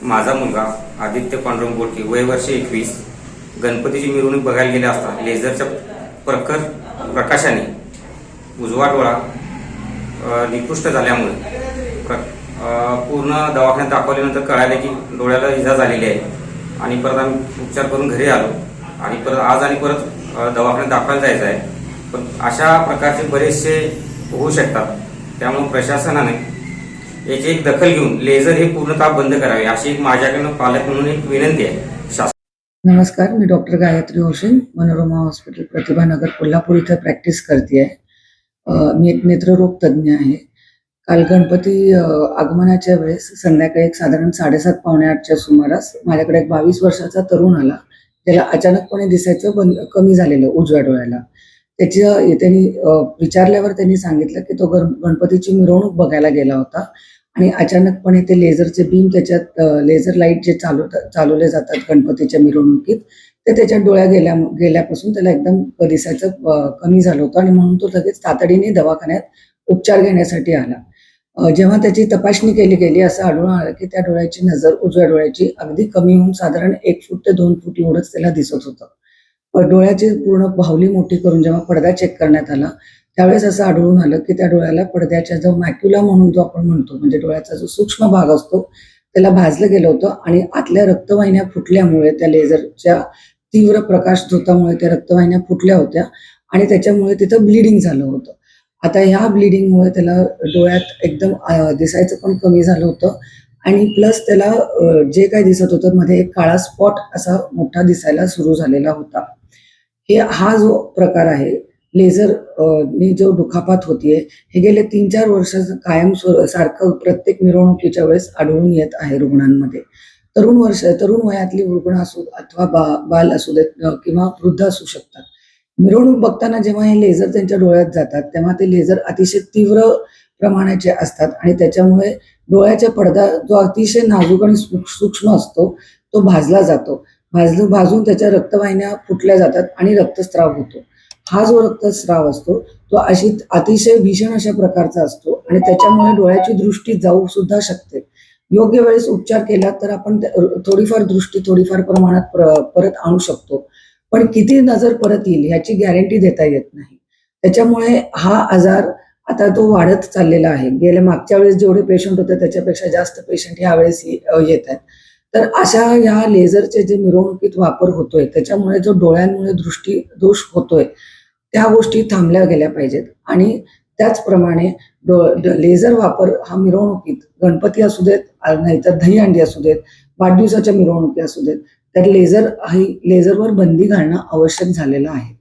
माझा मुलगा आदित्य पांडुरंग बोडके वय वर्ष 21 गणपतीची मिरवणूक बघायला गेले असता लेझरच्या प्रखर प्रकाशाने उजवा डोळा निकृष्ट झाल्यामुळे पूर्ण दवाखान्यात दाखवल्यानंतर कळाले की डोळ्याला इजा झालेली आहे आणि परत आम्ही उपचार करून घरी आलो आणि परत आज आणि परत दवाखान्यात दाखवायला जायचं आहे। पण अशा प्रकारचे बरेचसे होऊ शकतात, त्यामुळे प्रशासनाने याची एक दखल घेऊन लेझर हे पूर्णतः बंद करावे अशी एक माझ्याकडून पालक म्हणून एक विनंती आहे। नमस्कार, मी डॉक्टर गायत्री ओशन, मनोरमा हॉस्पिटल प्रतिभानगर कोल्हापूर इथे प्रॅक्टिस करते आहे। मी एक नेत्ररोग तज्ज्ञ आहे। काल गणपती आगमनाच्या वेळेस संध्याकाळी साधारण 7:30 पावणे 8च्या सुमारास माझ्याकडे एक 22 वर्षाचा तरुण आला, त्याला अचानकपणे दिसायचं कमी झालेलं उजव्या डोळ्याला। त्यांनी विचारल्यावर त्यांनी सांगितलं की तो गणपतीची मिरवणूक बघायला गेला होता आणि अचानकपणे ते लेझरचे बीम त्याच्यात लेझर लाईट जे चालवले जातात गणपतीच्या मिरवणुकीत ते त्याच्या गेल्यापासून त्याला एकदम दिसायचं कमी झालं होतं आणि म्हणून तो लगेच तातडीने दवाखान्यात उपचार घेण्यासाठी आला। जेव्हा त्याची तपासणी केली गेली असं आढळून आलं की त्या डोळ्याची नजर उजव्या डोळ्याची अगदी कमी होऊन साधारण 1 फूट ते 2 फूट एवढंच त्याला दिसत होतं। पण डोळ्याची पूर्ण बाहुली मोठी करून जेव्हा पडदा चेक करण्यात आला त्यावेळेस असं आढळून आलं की त्या डोळ्याला पडद्याच्या जो मॅक्युला म्हणून जो आपण म्हणतो म्हणजे डोळ्याचा जो सूक्ष्म भाग असतो त्याला भाजलं गेलं होतं आणि आतल्या रक्तवाहिन्या फुटल्यामुळे त्या लेझरच्या तीव्र प्रकाश झोतामुळे त्या रक्तवाहिन्या फुटल्या होत्या आणि त्याच्यामुळे तिथं ब्लिडिंग झालं होतं। आता ह्या ब्लिडिंगमुळे त्याला डोळ्यात एकदम दिसायचं पण कमी झालं होतं आणि प्लस त्याला जे काही दिसत होतं मध्ये एक काळा स्पॉट असा मोठा दिसायला सुरू झालेला होता। हा जो प्रकार आहे लेझर नी जो दुखापत होतीये हे गेले 3-4 वर्ष कायम सारखं प्रत्येक मिरवणुकीच्या वेळेस आढळून येत आहे रुग्णांमध्ये। तरुण वयातली रुग्ण असू अथवा बाल असू देत किंवा वृद्ध असू शकतात। मिरवणूक बघताना जेव्हा हे लेझर त्यांच्या डोळ्यात जातात तेव्हा ते लेझर अतिशय तीव्र प्रमाणाचे असतात आणि त्याच्यामुळे डोळ्याचा पडदा जो अतिशय नाजूक आणि सूक्ष्म असतो तो भाजला जातो। भाजून त्याच्या रक्तवाहिन्या फुटल्या जातात आणि रक्तस्राव होतो। हा जो रक्तस्राव असतो तो अतिशय भीषण अशा प्रकारचा असतो आणि त्याच्यामुळे डोळ्याची दृष्टी जाऊ सुद्धा शकते। योग्य वेळेस उपचार केला तर आपण थोडीफार प्रमाणात परत आणू शकतो, पण किती नजर परत येईल याची गॅरंटी देता येत नाही। त्याच्यामुळे हा आजार आता तो वाढत चाललेला आहे। मागच्या वेळेस जेवढे पेशंट होते त्याच्यापेक्षा जास्त पेशंट यावेळेस येत आहेत। तर अशा ह्या लेझरचे जे मिरवणुकीत वापर होतोय त्याच्यामुळे जो डोळ्यांमुळे दृष्टी दोष होतोय त्या गोष्टी थांबल्या गेल्या पाहिजेत आणि त्याचप्रमाणे लेझर वापर हा मिरवणुकीत गणपती असू देत नाहीतर दहीहंडी असू देत, वाढदिवसाच्या मिरवणुकी असू देत, तर लेझरवर बंदी घालणं आवश्यक झालेलं आहे।